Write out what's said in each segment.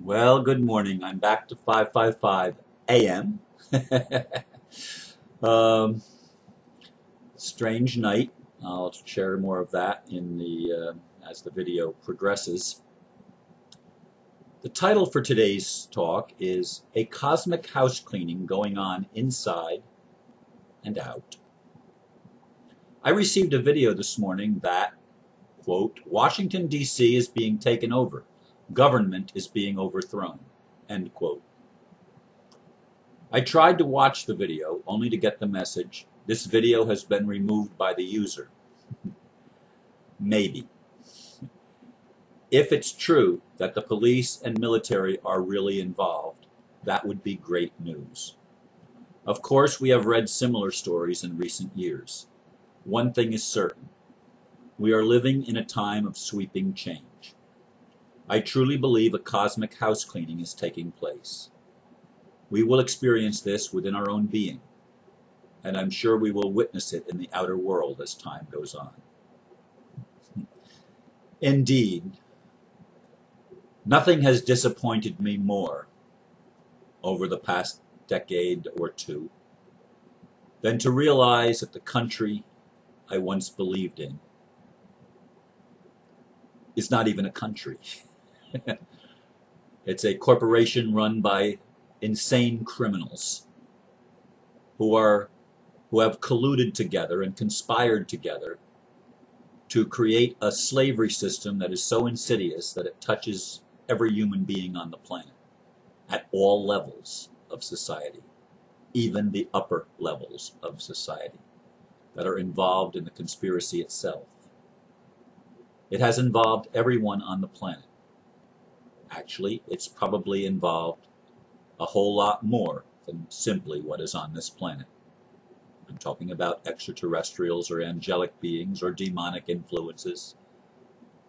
Well, good morning. I'm back to 5:55 a.m. um, Strange night. I'll share more of that in the as the video progresses. The title for today's talk is A Cosmic House Cleaning Going On Inside and Out. I received a video this morning that, quote, Washington, D.C. is being taken over. Government is being overthrown, end quote. I tried to watch the video only to get the message, this video has been removed by the user. Maybe. If it's true that the police and military are really involved, that would be great news. Of course, we have read similar stories in recent years. One thing is certain. We are living in a time of sweeping change. I truly believe a cosmic house cleaning is taking place. We will experience this within our own being, and I'm sure we will witness it in the outer world as time goes on. Indeed, nothing has disappointed me more over the past decade or two than to realize that the country I once believed in is not even a country. It's a corporation run by insane criminals who have colluded together and conspired together to create a slavery system that is so insidious that it touches every human being on the planet at all levels of society, even the upper levels of society that are involved in the conspiracy itself. It has involved everyone on the planet. Actually, it's probably involved a whole lot more than simply what is on this planet. I'm talking about extraterrestrials or angelic beings or demonic influences.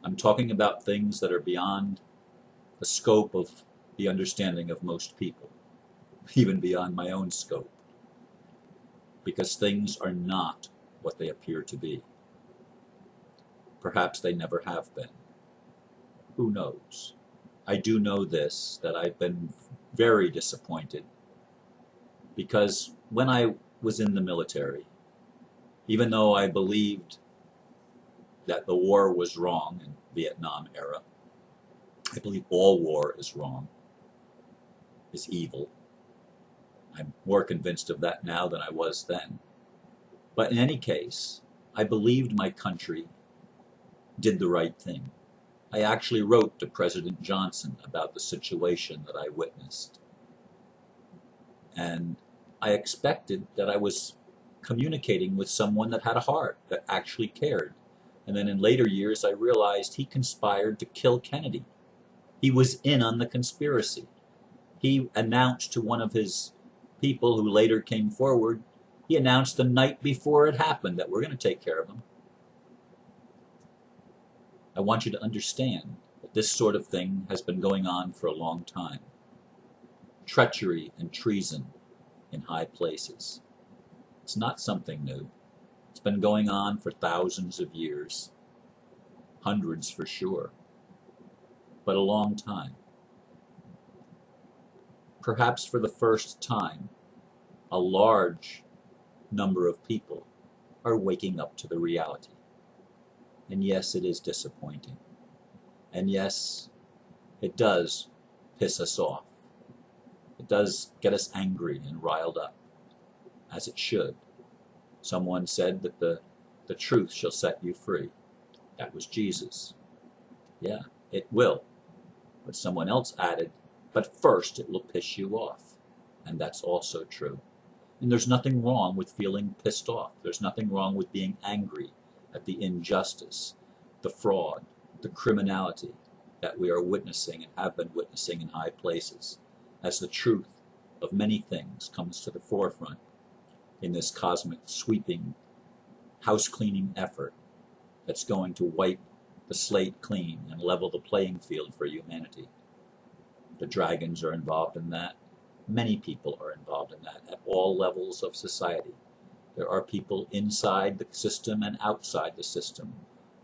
I'm talking about things that are beyond the scope of the understanding of most people, even beyond my own scope, because things are not what they appear to be. Perhaps they never have been. Who knows? I do know this, that I've been very disappointed because when I was in the military, even though I believed that the war was wrong in Vietnam era, I believe all war is wrong, is evil. I'm more convinced of that now than I was then. But in any case, I believed my country did the right thing. I actually wrote to President Johnson about the situation that I witnessed. And I expected that I was communicating with someone that had a heart, that actually cared. And then in later years, I realized he conspired to kill Kennedy. He was in on the conspiracy. He announced to one of his people who later came forward, he announced the night before it happened that we're going to take care of him. I want you to understand that this sort of thing has been going on for a long time. Treachery and treason in high places. It's not something new. It's been going on for thousands of years. Hundreds for sure. But a long time. Perhaps for the first time, a large number of people are waking up to the reality. And yes, it is disappointing. And yes, it does piss us off. It does get us angry and riled up, as it should. Someone said that the truth shall set you free. That was Jesus. Yeah, it will. But someone else added, but first it will piss you off. And that's also true. And there's nothing wrong with feeling pissed off. There's nothing wrong with being angry at the injustice, the fraud, the criminality that we are witnessing and have been witnessing in high places, as the truth of many things comes to the forefront in this cosmic sweeping house cleaning effort that's going to wipe the slate clean and level the playing field for humanity. The dragons are involved in that. Many people are involved in that at all levels of society. There are people inside the system and outside the system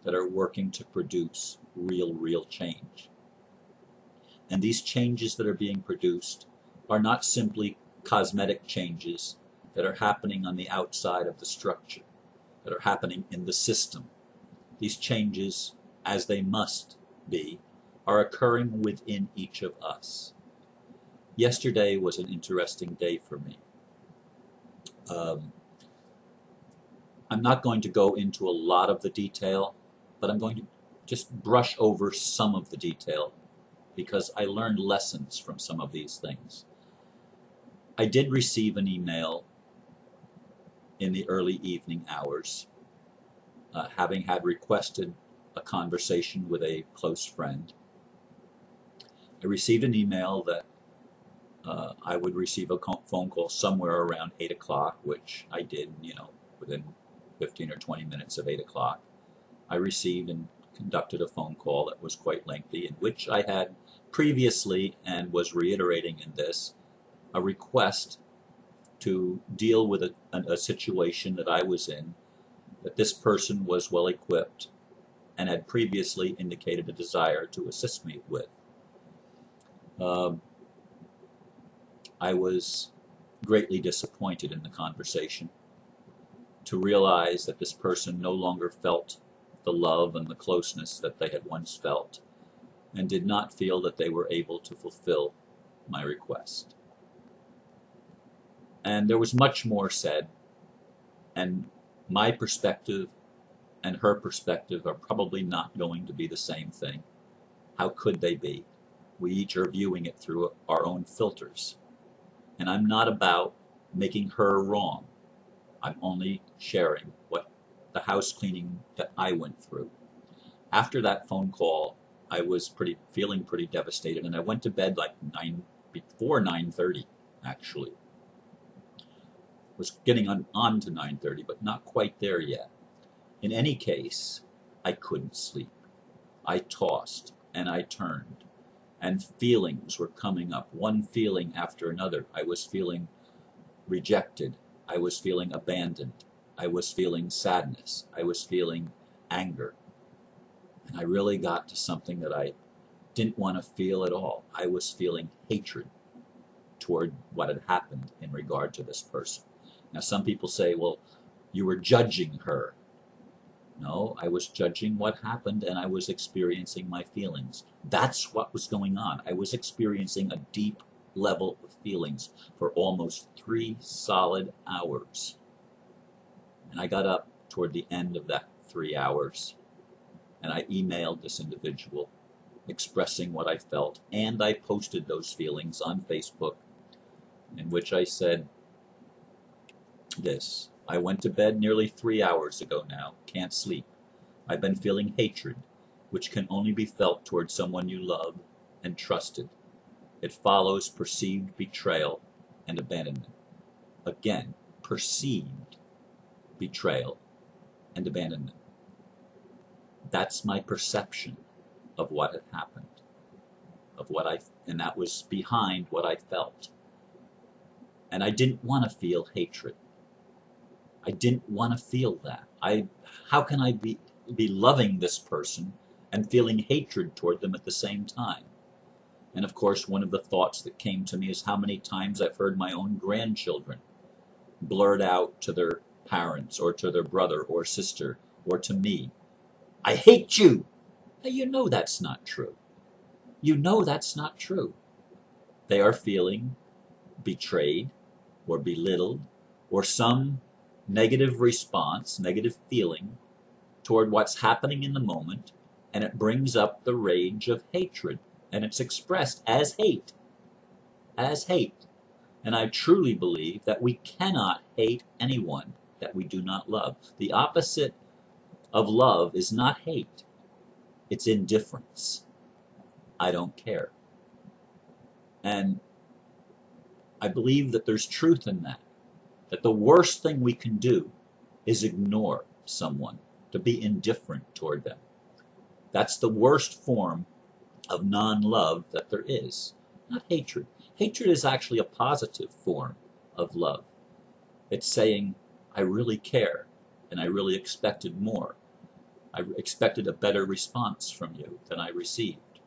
that are working to produce real change. And these changes that are being produced are not simply cosmetic changes that are happening on the outside of the structure, that are happening in the system. These changes, as they must be, are occurring within each of us. Yesterday was an interesting day for me. I'm not going to go into a lot of the detail, but I'm going to just brush over some of the detail because I learned lessons from some of these things. I did receive an email in the early evening hours, having had requested a conversation with a close friend. I received an email that I would receive a phone call somewhere around 8 o'clock, which I did, within 15 or 20 minutes of 8 o'clock. I received and conducted a phone call that was quite lengthy, in which I had previously, and was reiterating in this, a request to deal with a situation that I was in, that this person was well equipped and had previously indicated a desire to assist me with. I was greatly disappointed in the conversation to realize that this person no longer felt the love and the closeness that they had once felt, and did not feel that they were able to fulfill my request. And there was much more said, and my perspective and her perspective are probably not going to be the same thing. How could they be? We each are viewing it through our own filters. And I'm not about making her wrong. I'm only sharing what the house cleaning that I went through. After that phone call, I was feeling pretty devastated, and I went to bed like before 9:30, actually. Was getting on to 9:30, but not quite there yet. In any case, I couldn't sleep. I tossed and I turned, and feelings were coming up, one feeling after another. I was feeling rejected. I was feeling abandoned. I was feeling sadness. I was feeling anger. And I really got to something that I didn't want to feel at all. I was feeling hatred toward what had happened in regard to this person. Now, some people say, well, you were judging her. No, I was judging what happened, and I was experiencing my feelings. That's what was going on. I was experiencing a deep level of feelings for almost 3 solid hours. And I got up toward the end of that 3 hours, and I emailed this individual expressing what I felt, and I posted those feelings on Facebook, in which I said this: I went to bed nearly 3 hours ago now, can't sleep. I've been feeling hatred, which can only be felt toward someone you love and trusted. It follows perceived betrayal and abandonment. Again, perceived betrayal and abandonment. That's my perception of what had happened, and that was behind what I felt. And I didn't want to feel hatred. I didn't want to feel that. How can I be loving this person and feeling hatred toward them at the same time? And of course, one of the thoughts that came to me is how many times I've heard my own grandchildren blurt out to their parents or to their brother or sister or to me, I hate you. Now, you know that's not true. You know that's not true. They are feeling betrayed or belittled or some negative response, negative feeling toward what's happening in the moment, and it brings up the rage of hatred, and it's expressed as hate. As hate. And I truly believe that we cannot hate anyone that we do not love. The opposite of love is not hate. It's indifference. I don't care. And I believe that there's truth in that. That the worst thing we can do is ignore someone, to be indifferent toward them. That's the worst form of non-love that there is. Not hatred. Hatred is actually a positive form of love. It's saying, I really care, and I really expected more. I expected a better response from you than I received,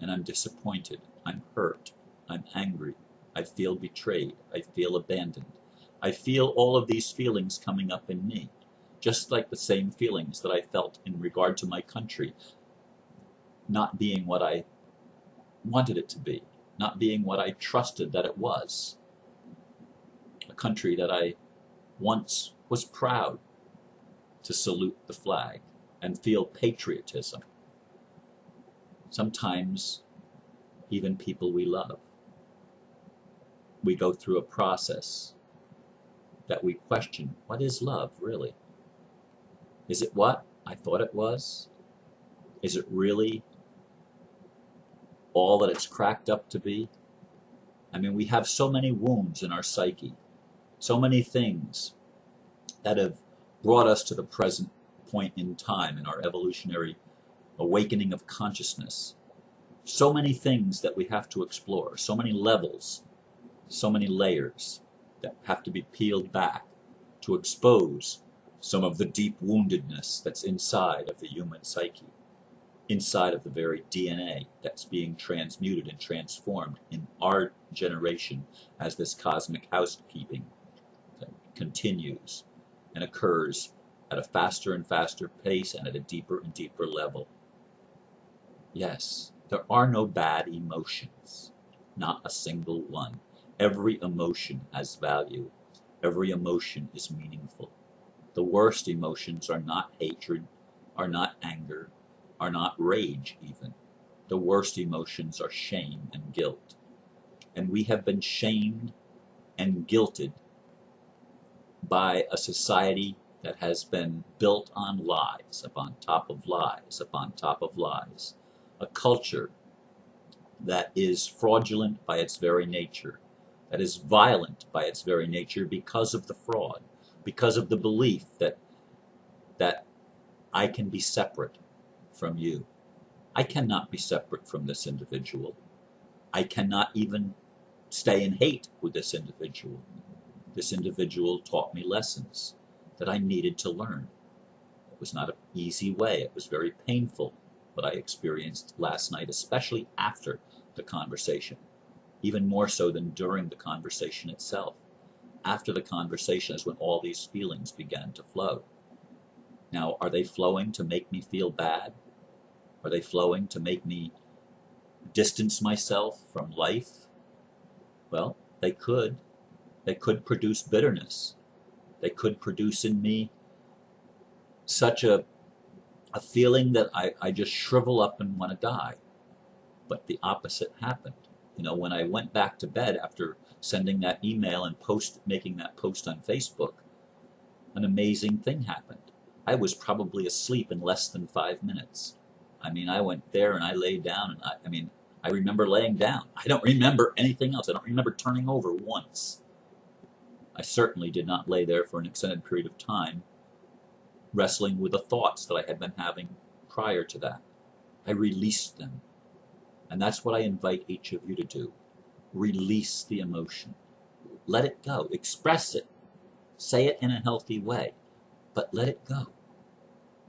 and I'm disappointed. I'm hurt, I'm angry, I feel betrayed, I feel abandoned. I feel all of these feelings coming up in me, just like the same feelings that I felt in regard to my country not being what I wanted it to be, not being what I trusted that it was. A country that I once was proud to salute the flag and feel patriotism. Sometimes even people we love. We go through a process that we question, what is love really? Is it what I thought it was? Is it really all that it's cracked up to be? I mean, we have so many wounds in our psyche, so many things that have brought us to the present point in time in our evolutionary awakening of consciousness. So many things that we have to explore, so many levels, so many layers that have to be peeled back to expose some of the deep woundedness that's inside of the human psyche, inside of the very DNA that's being transmuted and transformed in our generation as this cosmic housekeeping continues and occurs at a faster and faster pace and at a deeper and deeper level. Yes, there are no bad emotions, not a single one. Every emotion has value. Every emotion is meaningful. The worst emotions are not hatred, are not anger, are not rage even. The worst emotions are shame and guilt. And we have been shamed and guilted by a society that has been built on lies, upon top of lies, upon top of lies. A culture that is fraudulent by its very nature, that is violent by its very nature because of the fraud, because of the belief that I can be separate from you. I cannot be separate from this individual. I cannot even stay in hate with this individual. This individual taught me lessons that I needed to learn. It was not an easy way. It was very painful, what I experienced last night, especially after the conversation, even more so than during the conversation itself. After the conversation is when all these feelings began to flow. Now, are they flowing to make me feel bad? Are they flowing to make me distance myself from life? Well, they could. They could produce bitterness. They could produce in me such a feeling that I just shrivel up and want to die. But the opposite happened. You know, when I went back to bed after sending that email and making that post on Facebook, an amazing thing happened. I was probably asleep in less than 5 minutes. I mean, I went there and I laid down, and I remember laying down. I don't remember anything else. I don't remember turning over once. I certainly did not lay there for an extended period of time, wrestling with the thoughts that I had been having prior to that. I released them. And that's what I invite each of you to do. Release the emotion. Let it go. Express it. Say it in a healthy way, but let it go.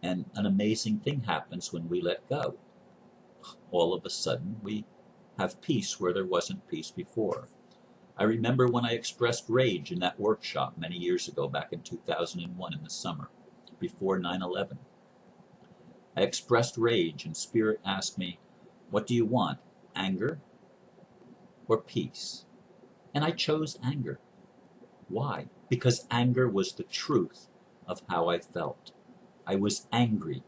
And an amazing thing happens when we let go. All of a sudden, we have peace where there wasn't peace before. I remember when I expressed rage in that workshop many years ago, back in 2001 in the summer, before 9/11. I expressed rage, and Spirit asked me, what do you want, anger or peace? And I chose anger. Why? Because anger was the truth of how I felt. I was angry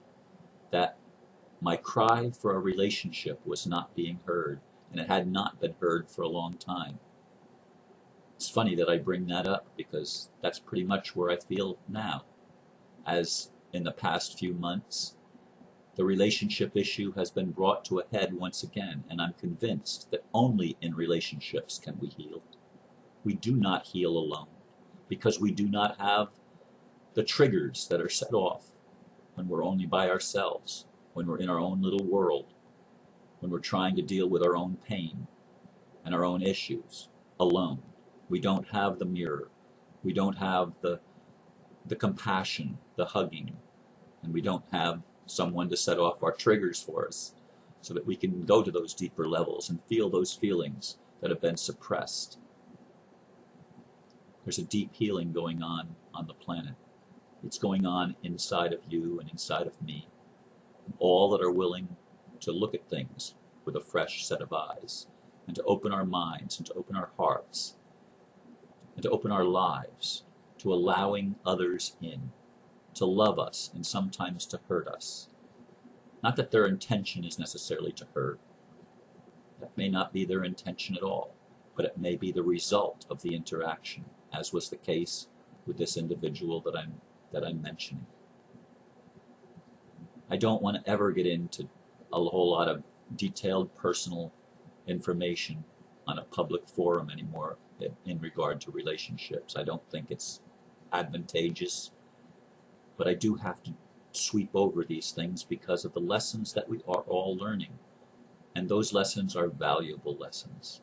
that my cry for a relationship was not being heard, and it had not been heard for a long time. It's funny that I bring that up because that's pretty much where I feel now. As in the past few months, the relationship issue has been brought to a head once again, and I'm convinced that only in relationships can we heal. We do not heal alone because we do not have the triggers that are set off when we're only by ourselves, when we're in our own little world, when we're trying to deal with our own pain and our own issues alone. We don't have the mirror. We don't have the compassion, the hugging, and we don't have someone to set off our triggers for us. so that we can go to those deeper levels and feel those feelings that have been suppressed. There's a deep healing going on the planet. It's going on inside of you and inside of me. All that are willing to look at things with a fresh set of eyes, and to open our minds, and to open our hearts, and to open our lives to allowing others in, to love us and sometimes to hurt us. Not that their intention is necessarily to hurt. That may not be their intention at all, but it may be the result of the interaction, as was the case with this individual that I'm mentioning. I don't want to ever get into a whole lot of detailed personal information on a public forum anymore in regard to relationships. I don't think it's advantageous, but I do have to sweep over these things because of the lessons that we are all learning. And those lessons are valuable lessons.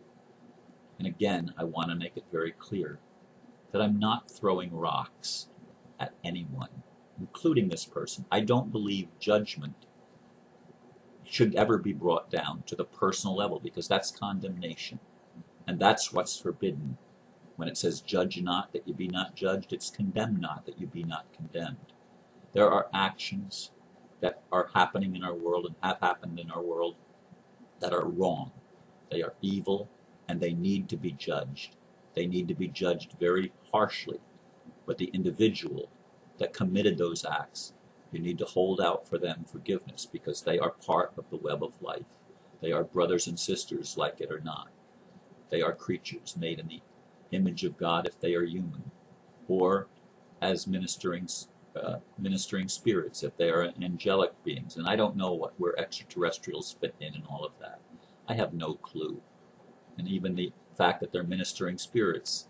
And again, I want to make it very clear that I'm not throwing rocks at anyone, including this person. I don't believe judgment should ever be brought down to the personal level, because that's condemnation. And that's what's forbidden. When it says, judge not that you be not judged, it's condemn not that you be not condemned. There are actions that are happening in our world and have happened in our world that are wrong. They are evil, and they need to be judged. They need to be judged very harshly. But the individual that committed those acts, you need to hold out for them forgiveness, because they are part of the web of life. They are brothers and sisters, like it or not. They are creatures made in the image of God if they are human, or as ministering spirits if they are angelic beings. And I don't know where extraterrestrials fit in all of that. I have no clue. And even the fact that they're ministering spirits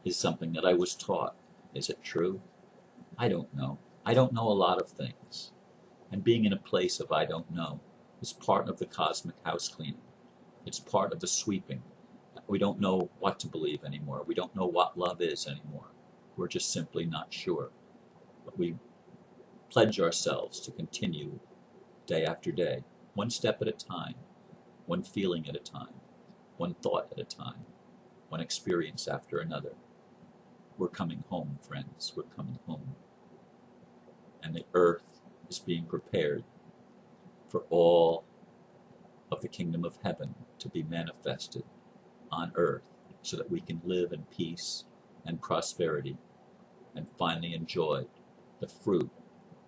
is something that I was taught. Is it true? I don't know. I don't know a lot of things. And being in a place of I don't know is part of the cosmic house cleaning. It's part of the sweeping. We don't know what to believe anymore. We don't know what love is anymore. We're just simply not sure. But we pledge ourselves to continue day after day, one step at a time, one feeling at a time, one thought at a time, one experience after another. We're coming home, friends. We're coming home. And the earth is being prepared for all of the kingdom of heaven to be manifested on earth, so that we can live in peace and prosperity and finally enjoy the fruit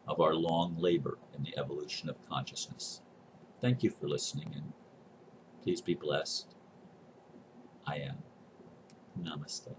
of our long labor in the evolution of consciousness. Thank you for listening, and please be blessed. I am. Namaste.